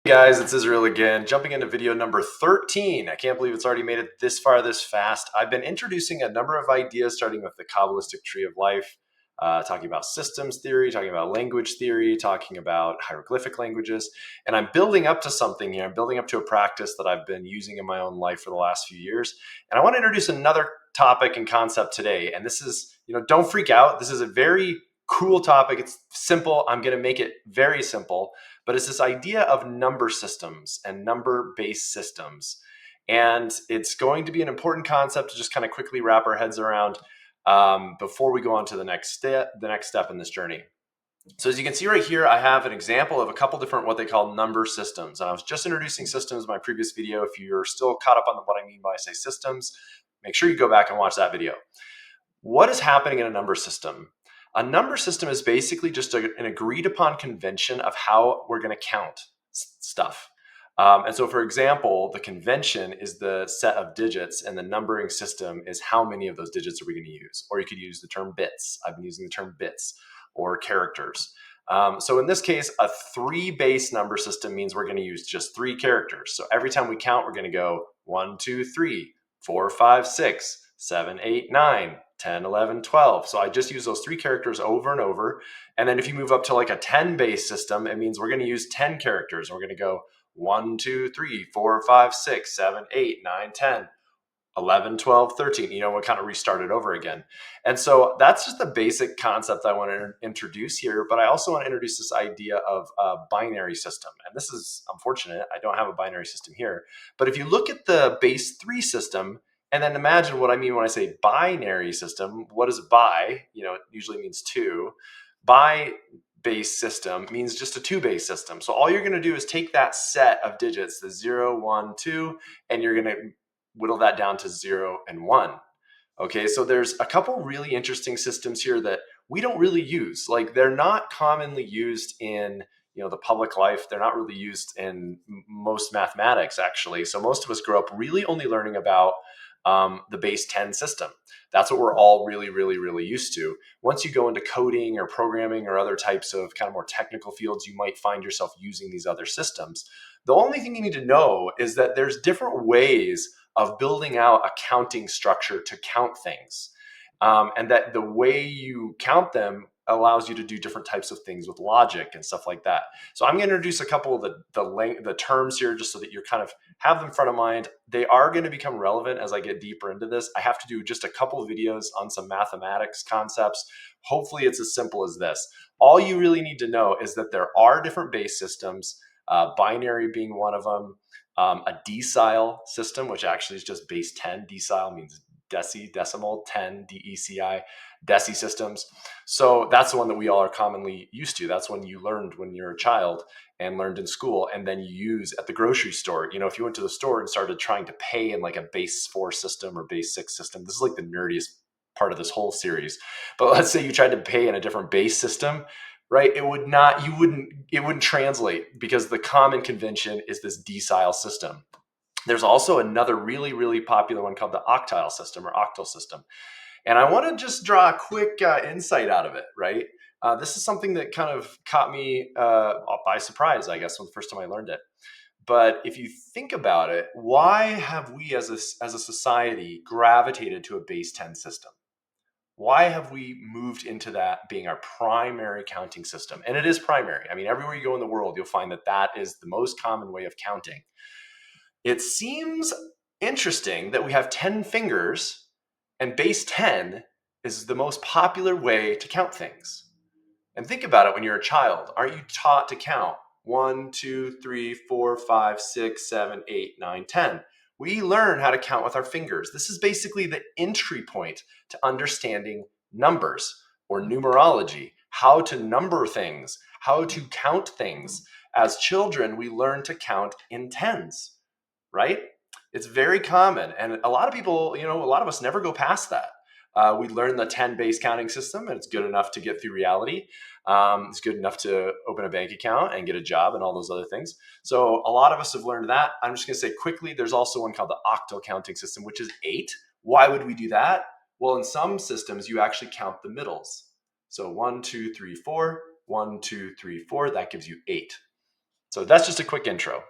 Hey guys, it's Israel again, jumping into video number 13. I can't believe it's already made it this far this fast. I've been introducing a number of ideas, starting with the Kabbalistic tree of life, talking about systems theory, talking about language theory, talking about hieroglyphic languages, and I'm building up to something here. I'm building up to a practice that I've been using in my own life for the last few years. And I want to introduce another topic and concept today. And this is, don't freak out. This is a very cool topic. It's simple. I'm going to make it very simple, but it's this idea of number systems and number-based systems. And it's going to be an important concept to just kind of quickly wrap our heads around before we go on to the next step in this journey. So as you can see right here, I have an example of a couple different what they call number systems. And I was just introducing systems in my previous video. If you're still caught up on what I mean by I say systems, make sure you go back and watch that video. What is happening in a number system? A number system is basically just an agreed upon convention of how we're going to count stuff. And so, for example, the convention is the set of digits, and the numbering system is how many of those digits are we going to use? Or you could use the term bits. I've been using the term bits or characters. So in this case, a 3-base number system means we're going to use just 3 characters. So every time we count, we're going to go 1, 2, 3, 4, 5, 6, 7, 8, 9, 10, 11, 12. So I just use those 3 characters over and over. And then if you move up to like a 10-base system, it means we're going to use 10 characters. And we're going to go 1, 2, 3, 4, 5, 6, 7, 8, 9, 10, 11, 12, 13. We kind of restart it over again. And so that's just the basic concept I want to introduce here. But I also want to introduce this idea of a binary system. And this is unfortunate. I don't have a binary system here. But if you look at the base 3 system, and then imagine what I mean when I say binary system. What is bi? It usually means 2. Bi base system means just a 2-base system. So all you're going to do is take that set of digits, the 0, 1, 2, and you're going to whittle that down to 0 and 1. Okay, so there's a couple really interesting systems here that we don't really use. Like, they're not commonly used in the public life. They're not really used in most mathematics, actually. So most of us grow up really only learning about the base 10 system. That's what we're all really, really, really used to. Once you go into coding or programming or other types of kind of more technical fields, you might find yourself using these other systems. The only thing you need to know is that there's different ways of building out a counting structure to count things. And that the way you count them allows you to do different types of things with logic and stuff like that. So I'm going to introduce a couple of the terms here just so that you kind of have them front of mind. They are going to become relevant as I get deeper into this. I have to do just a couple of videos on some mathematics concepts. Hopefully it's as simple as this. All you really need to know is that there are different base systems, binary being one of them, a decile system, which actually is just base 10. Decile means decimal, 10, DECI, deci systems. So that's the one that we all are commonly used to. That's one you learned when you're a child and learned in school, and then you use at the grocery store. If you went to the store and started trying to pay in like a base 4 system or base 6 system, this is like the nerdiest part of this whole series. But let's say you tried to pay in a different base system, right? It wouldn't translate because the common convention is this decile system. There's also another really, really popular one called the octal system or octal system. And I want to just draw a quick insight out of it, right? This is something that kind of caught me by surprise, I guess, when the first time I learned it. But if you think about it, why have we as a society gravitated to a base 10 system? Why have we moved into that being our primary counting system? And it is primary. I mean, everywhere you go in the world, you'll find that is the most common way of counting. It seems interesting that we have 10 fingers and base 10 is the most popular way to count things. And think about it when you're a child. Aren't you taught to count 1, 2, 3, 4, 5, 6, 7, 8, 9, 10? We learn how to count with our fingers. This is basically the entry point to understanding numbers or numerology, how to number things, how to count things. As children, we learn to count in tens, right? It's very common. And a lot of people, a lot of us never go past that. We learn the 10-base counting system, and it's good enough to get through reality. It's good enough to open a bank account and get a job and all those other things. So a lot of us have learned that. I'm just going to say quickly, there's also one called the octal counting system, which is 8. Why would we do that? Well, in some systems, you actually count the middles. So 1, 2, 3, 4, 1, 2, 3, 4, that gives you 8. So that's just a quick intro.